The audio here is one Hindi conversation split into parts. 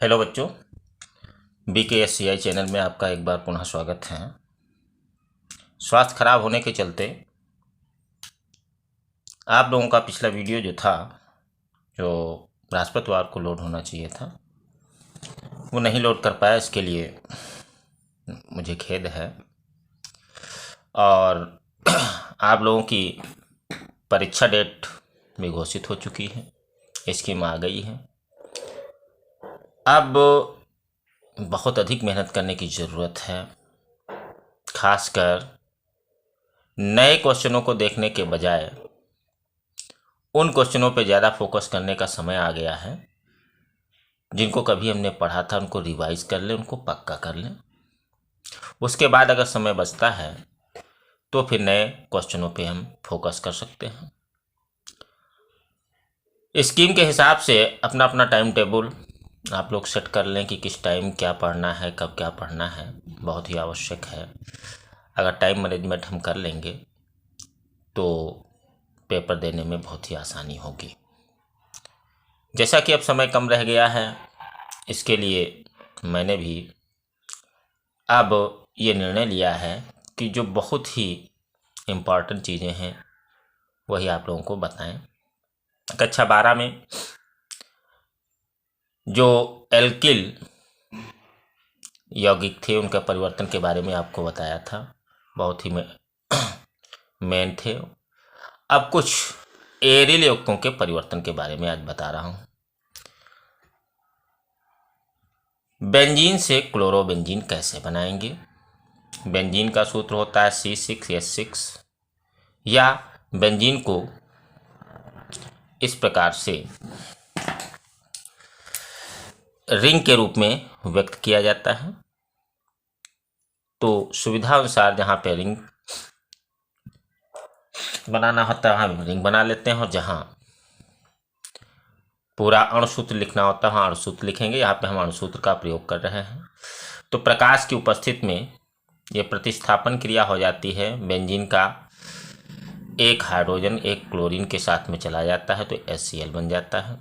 हेलो बच्चों, BKSCI चैनल में आपका एक बार पुनः स्वागत है। स्वास्थ्य खराब होने के चलते आप लोगों का पिछला वीडियो जो था, जो बृहस्पतिवार को लोड होना चाहिए था, वो नहीं लोड कर पाया। इसके लिए मुझे खेद है। और आप लोगों की परीक्षा डेट भी घोषित हो चुकी है, स्कीम आ गई है। अब बहुत अधिक मेहनत करने की ज़रूरत है। खासकर नए क्वेश्चनों को देखने के बजाय उन क्वेश्चनों पे ज़्यादा फोकस करने का समय आ गया है। जिनको कभी हमने पढ़ा था उनको रिवाइज कर लें, उनको पक्का कर लें। उसके बाद अगर समय बचता है तो फिर नए क्वेश्चनों पे हम फोकस कर सकते हैं। स्कीम के हिसाब से अपना अपना टाइम टेबल आप लोग सेट कर लें कि किस टाइम क्या पढ़ना है, कब क्या पढ़ना है। बहुत ही आवश्यक है। अगर टाइम मैनेजमेंट हम कर लेंगे तो पेपर देने में बहुत ही आसानी होगी। जैसा कि अब समय कम रह गया है, इसके लिए मैंने भी अब ये निर्णय लिया है कि जो बहुत ही इम्पॉर्टेंट चीज़ें हैं वही आप लोगों को बताएं। कक्षा 12 में जो एल्किल यौगिक थे उनका परिवर्तन के बारे में आपको बताया था, बहुत ही मेन थे। अब कुछ एरिल यौगिकों के परिवर्तन के बारे में आज बता रहा हूँ। बेंजीन से क्लोरोबेंजीन कैसे बनाएंगे। बेंजीन का सूत्र होता है C6H6, या बेंजीन को इस प्रकार से रिंग के रूप में व्यक्त किया जाता है। तो सुविधा अनुसार जहाँ पे रिंग बनाना होता है वहाँ रिंग बना लेते हैं, और जहाँ पूरा अणुसूत्र लिखना होता है वहाँ अणुसूत्र लिखेंगे। यहाँ पे हम अणुसूत्र का प्रयोग कर रहे हैं। तो प्रकाश की उपस्थिति में ये प्रतिस्थापन क्रिया हो जाती है। बेंजीन का एक हाइड्रोजन एक क्लोरीन के साथ में चला जाता है तो HCl बन जाता है,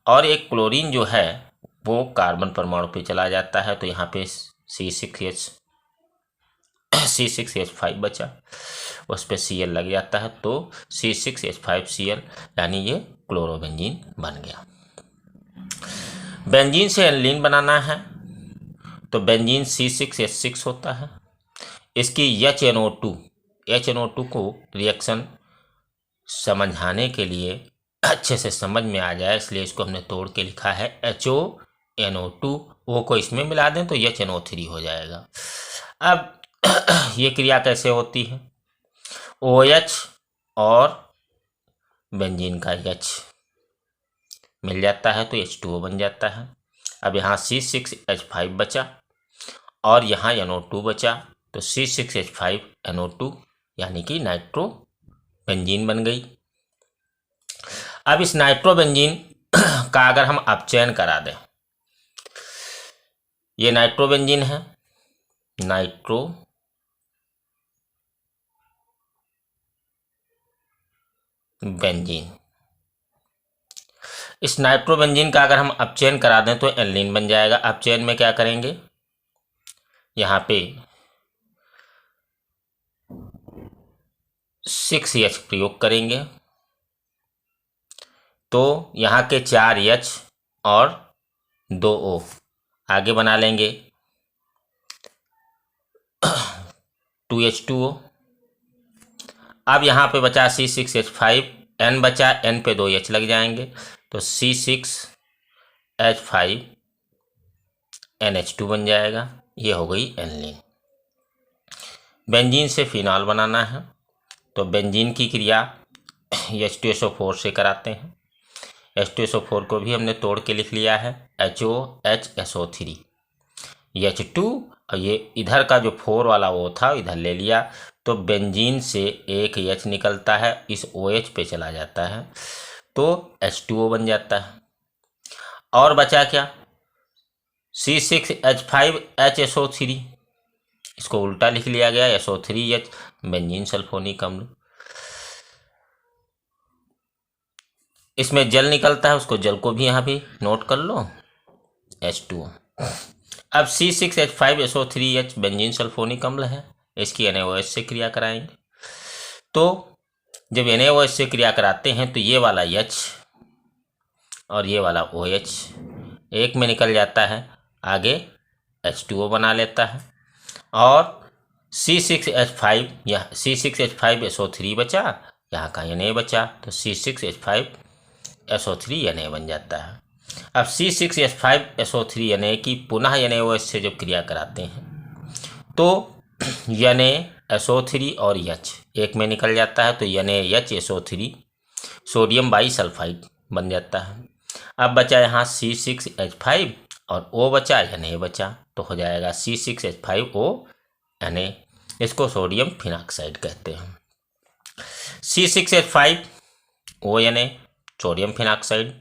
और एक क्लोरीन जो है वो कार्बन परमाणु पे चला जाता है तो यहाँ पे C6H5 बचा, उस पर Cl लग जाता है तो C6H5Cl, यानी ये क्लोरोबेंजीन बन गया। बेंजीन से एल्लीन बनाना है तो बेंजीन C6H6 होता है। इसकी HNO2 को रिएक्शन समझाने के लिए अच्छे से समझ में आ जाए इसलिए इसको हमने तोड़ के लिखा है HONO2। वो को इसमें मिला दें तो HNO3 हो जाएगा। अब ये क्रिया कैसे होती है। OH और बेंजीन का H मिल जाता है तो H2O बन जाता है। अब यहाँ C6H5 बचा और यहाँ NO2 बचा तो C6H5NO2 यानी कि नाइट्रो बेंजीन बन गई। अब इस नाइट्रो बेंजीन का अगर हम अपचयन करा दें, ये नाइट्रो बेंजीन है, नाइट्रो बेंजीन, इस नाइट्रो बेंजीन का अगर हम अपचयन करा दें तो एल्लीन बन जाएगा। अपचयन में क्या करेंगे, यहाँ पे 6H प्रयोग करेंगे तो यहाँ के 4H और 2O आगे बना लेंगे 2H2O। अब यहाँ पे बचा C6H5, N बचा, N पे 2H लग जाएंगे तो C6H5NH2 बन जाएगा। ये हो गई एल्लीन। बेंजीन से फिनॉल बनाना है तो बेंजीन की क्रिया H2SO4 से कराते हैं। H2SO4 को भी हमने तोड़ के लिख लिया है HOHSO3, H2 और ये इधर का जो 4 वाला वो था इधर ले लिया तो बेंजीन से एक H निकलता है, इस OH पे चला जाता है तो H2O बन जाता है। और बचा क्या, C6H5HSO3, इसको उल्टा लिख लिया गया SO3H, बेंजीन सल्फोनिक अम्ल। इसमें जल निकलता है, उसको जल को भी यहाँ भी नोट कर लो H2O। अब C6H5SO3H बेंजीन सल्फोनिक अम्ल है, इसकी NaOH से क्रिया कराएंगे। तो जब NaOH से क्रिया कराते हैं तो ये वाला H और ये वाला OH एक में निकल जाता है, आगे H2O बना लेता है, और C6H5 या C6H5SO3 बचा, यहाँ का Na बचा, तो C6H5SO3 Na बन जाता है। अब C6H5SO3 Na की पुनः NaOH से जब क्रिया कराते हैं तो NaSO3 और H एक में निकल जाता है, तो NaHSO3 सोडियम बाईसल्फाइड बन जाता है। अब बचा यहाँ C6H5 और O बचा, Na बचा, तो हो जाएगा C6H5O Na, इसको सोडियम फिनॉक्साइड कहते हैं। C6H5O Na सोडियम फिनॉक्साइड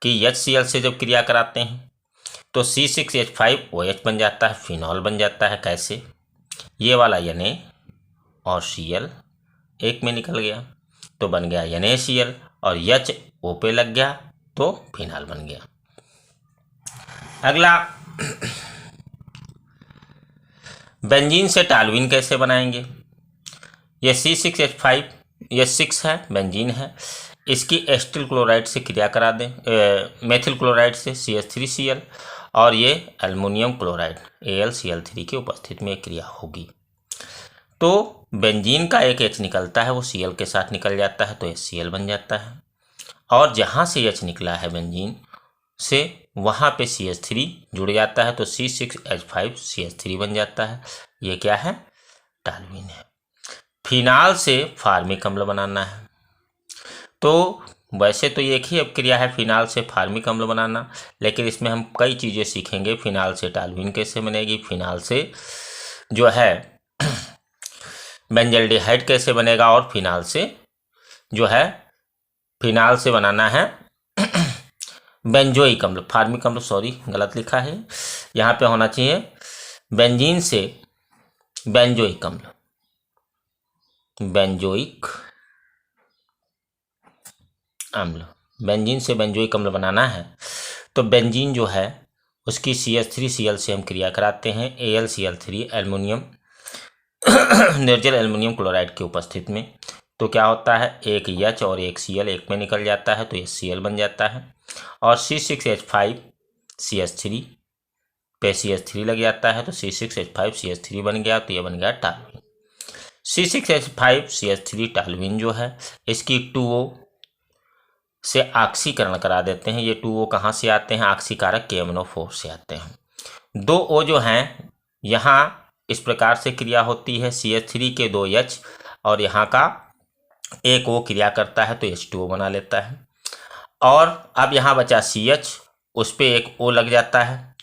की HCl से जब क्रिया कराते हैं तो C6H5OH बन जाता है, फिनॉल बन जाता है। कैसे? ये वाला Na और Cl एक में निकल गया तो बन गया NaCl, और H O पे लग गया तो फिनॉल बन गया। अगला, बेंजीन से टालुइन कैसे बनाएंगे? ये C6H5 ये 6 है, बेंजीन है, इसकी एस्टिल क्लोराइड से क्रिया करा दें, मेथिल क्लोराइड से CH3Cl, और ये एल्युमिनियम क्लोराइड AlCl3 की उपस्थिति में क्रिया होगी। तो बेंजीन का एक H निकलता है, वो Cl के साथ निकल जाता है, तो HCl बन जाता है, और जहाँ से H निकला है बेंजीन से वहाँ पे CH3 जुड़ जाता है, तो C6H5CH3 बन जाता है। ये क्या है? टालुइन है। फिनाल से फार्मिक अम्ल बनाना है, तो वैसे तो एक ही अब क्रिया है फिनाल से फार्मिक अम्ल बनाना, लेकिन इसमें हम कई चीज़ें सीखेंगे। फिनाल से टालुइन कैसे बनेगी, फिनाल से जो है बेंजल्डिहाइड कैसे बनेगा, और फिनाल से जो है फिनाल से बनाना है बेंजोइक अम्ल, फार्मिक अम्ल, सॉरी गलत लिखा है, यहाँ पे होना चाहिए बेंजीन से बेंजोइक अम्ल, बेंजोइक अम्ल, बेंजीन से बेंजोइक अम्ल बनाना है। तो बेंजीन जो है उसकी CH3Cl से हम क्रिया कराते हैं AlCl3 एल्युमिनियम निर्जल एल्युमिनियम क्लोराइड की उपस्थिति में, तो क्या होता है, एक H और एक Cl एक में निकल जाता है, तो HCl बन जाता है, और C6H5CH3 पे CH3 लग जाता है, तो C6H5CH3 बन गया, तो ये बन गया टालुइन। C6H5CH3 टालुइन जो है इसकी 2O से ऑक्सीकरण करा देते हैं। ये 2O कहाँ से आते हैं? ऑक्सीकारक KMNO4 से आते हैं। 2O जो हैं यहाँ इस प्रकार से क्रिया होती है, CH3 के 2 H और यहाँ का एक O क्रिया करता है तो H2O बना लेता है, और अब यहाँ बचा CH, उस पर एक O लग जाता है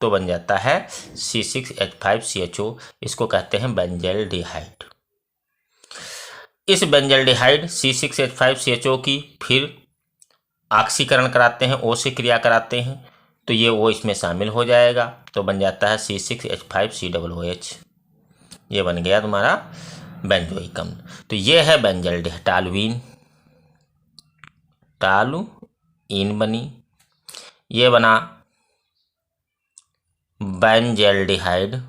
तो बन जाता है C6H5CHO, इसको कहते हैं बेंजल्डिहाइड। इस बेंजल्डिहाइड C6H5CHO की फिर ऑक्सीकरण कराते हैं, O से क्रिया कराते हैं, तो ये O इसमें शामिल हो जाएगा, तो बन जाता है C6H5COOH, ये बन गया तुम्हारा बेंजोइक अम्ल। तो ये है बेंजल्डिहाइड, टालुइन, टालुइन बनी, ये बना बेंजल्डिहाइड,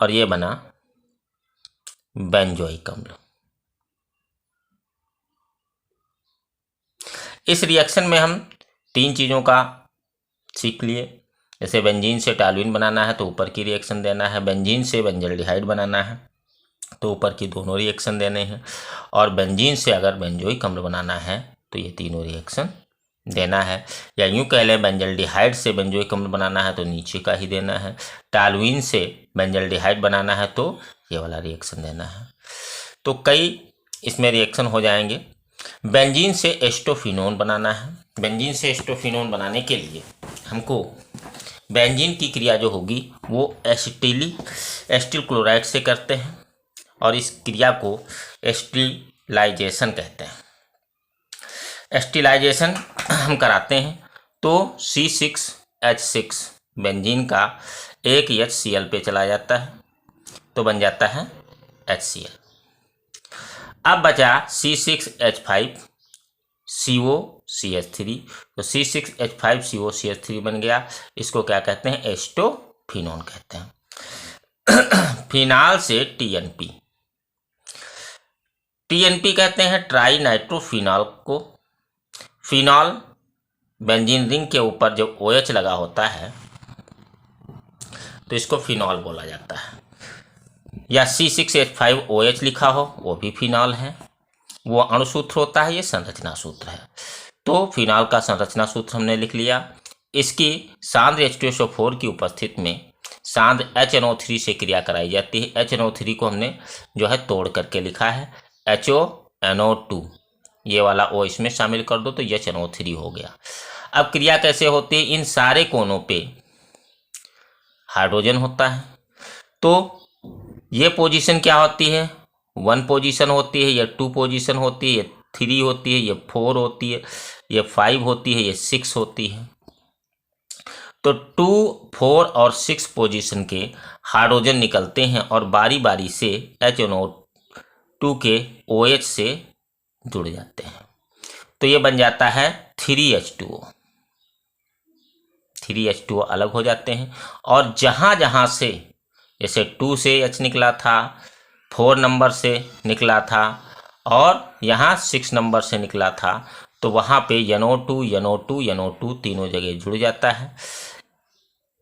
और ये बना बेंजोइक अम्ल। इस रिएक्शन में हम 3 चीज़ों का सीख लिए। जैसे बेंजीन से टालुइन बनाना है तो ऊपर की रिएक्शन देना है, बेंजीन से बेंजल्डिहाइड बनाना है तो ऊपर की दोनों रिएक्शन देने हैं, और बेंजीन से अगर बेंजोइक अम्ल बनाना है तो ये तीनों रिएक्शन देना है। या यूँ कह लें बेंजल्डिहाइड से बेंजोइक अम्ल बनाना है तो नीचे का ही देना है, टालुइन से बेंजल्डिहाइड बनाना है तो ये वाला रिएक्शन देना है। तो कई इसमें रिएक्शन हो जाएंगे। बेंजीन से एस्टोफिनोन बनाना है। बेंजीन से एस्टोफिनोन बनाने के लिए हमको बेंजीन की क्रिया जो होगी वो एस्टिल क्लोराइड से करते हैं, और इस क्रिया को एस्टिलाइजेशन कहते हैं। एस्टिलाइजेशन हम कराते हैं तो C6H6 बेंजीन का एक HCl पे चला जाता है तो बन जाता है HCl। अब बचा C6H5 COCH3, तो C6H5COCH3 बन गया। इसको क्या कहते हैं? एस्टोफिनोन कहते हैं। फिनाल से TNP, TNP कहते हैं ट्राई नाइट्रोफिनॉल को। फिनॉल बेंजीन रिंग के ऊपर जब OH लगा होता है तो इसको फिनॉल बोला जाता है। या C6H5OH लिखा हो वो भी फिनॉल है, वो अणुसूत्र होता है, ये संरचना सूत्र है। तो फिनॉल का संरचना सूत्र हमने लिख लिया। इसकी सांद्र H2SO4 की उपस्थिति में सांद्र HNO3 से क्रिया कराई जाती है। HNO3 को हमने जो है तोड़ करके लिखा है HONO2, ये वाला O इसमें शामिल कर दो तो HNO3 हो गया। अब क्रिया कैसे होती है? इन सारे कोनों पे हाइड्रोजन होता है, तो ये पोजीशन क्या होती है? 1 पोजीशन होती है, ये 2 पोजीशन होती है, ये 3 होती है, ये 4 होती है, ये 5 होती है, ये 6 होती है। तो 2, 4 और 6 पोजीशन के हाइड्रोजन निकलते हैं और बारी बारी से HNO2 के OH से जुड़ जाते हैं, तो ये बन जाता है 3H2O। 3H2O अलग हो जाते हैं और जहाँ जहाँ से, जैसे 2 से H निकला था, 4 नंबर से निकला था और यहाँ 6 नंबर से निकला था, तो वहाँ पे NO2 तीनों जगह जुड़ जाता है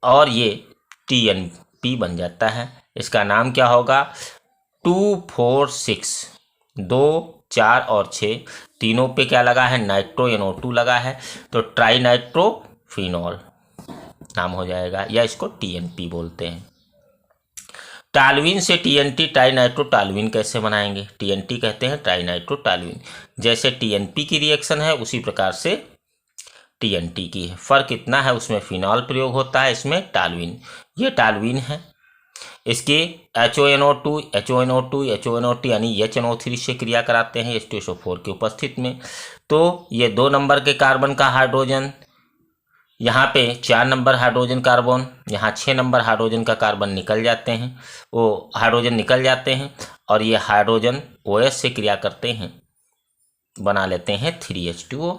और ये TNP बन जाता है। इसका नाम क्या होगा? 2, 4, 6, 2, 4 और 6 तीनों पे क्या लगा है? नाइट्रो NO2 लगा है, तो ट्राई नाइट्रोफिनॉल नाम हो जाएगा, या इसको TNP बोलते हैं। टालुइन से TNT ट्राई नाइट्रोटालुइन कैसे बनाएंगे? TNT कहते हैं ट्राई नाइट्रोटालुइन। जैसे TNP की रिएक्शन है उसी प्रकार से TNT की है। फर्क इतना है, उसमें फिनॉल प्रयोग होता है, इसमें टालुइन। ये टालुइन है, इसकी HONO2 यानी HNO3 से क्रिया कराते हैं H2SO4 की उपस्थिति में। तो ये 2 नंबर के कार्बन का हाइड्रोजन, यहाँ पे 4 नंबर हाइड्रोजन कार्बन, यहाँ 6 नंबर हाइड्रोजन का कार्बन निकल जाते हैं, वो हाइड्रोजन निकल जाते हैं और ये हाइड्रोजन OH से क्रिया करते हैं, बना लेते हैं 3H2O।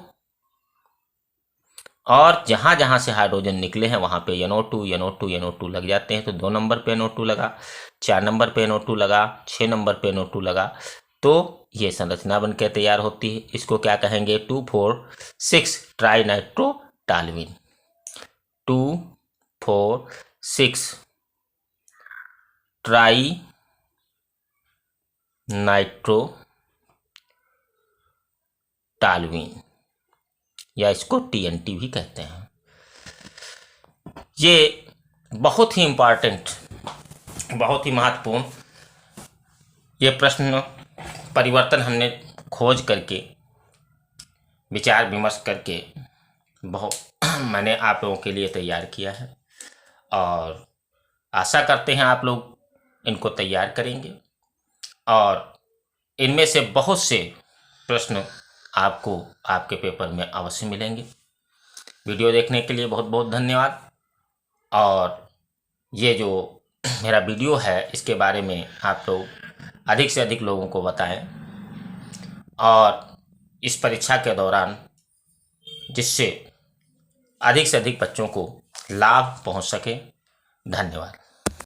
और जहाँ जहाँ से हाइड्रोजन निकले हैं वहाँ पे NO2 लग जाते हैं, तो 2 नंबर पे NO2 लगा, 4 नंबर पे NO2 लगा, 6 नंबर पे NO2 लगा, तो ये संरचना बन के तैयार होती है। इसको क्या कहेंगे? 2, 4, 6 ट्राई नाइट्रोटालुइन। 2, 4, 6 ट्राई नाइट्रोटालुइन, या इसको TNT भी कहते हैं। ये बहुत ही इम्पॉर्टेंट, बहुत ही महत्वपूर्ण ये प्रश्न परिवर्तन हमने खोज करके, विचार विमर्श करके बहुत मैंने आप लोगों के लिए तैयार किया है और आशा करते हैं आप लोग इनको तैयार करेंगे और इनमें से बहुत से प्रश्न आपको आपके पेपर में अवश्य मिलेंगे। वीडियो देखने के लिए बहुत बहुत धन्यवाद। और ये जो मेरा वीडियो है इसके बारे में आप लोग अधिक से अधिक लोगों को बताएं और इस परीक्षा के दौरान जिससे अधिक से अधिक बच्चों को लाभ पहुंच सके। धन्यवाद।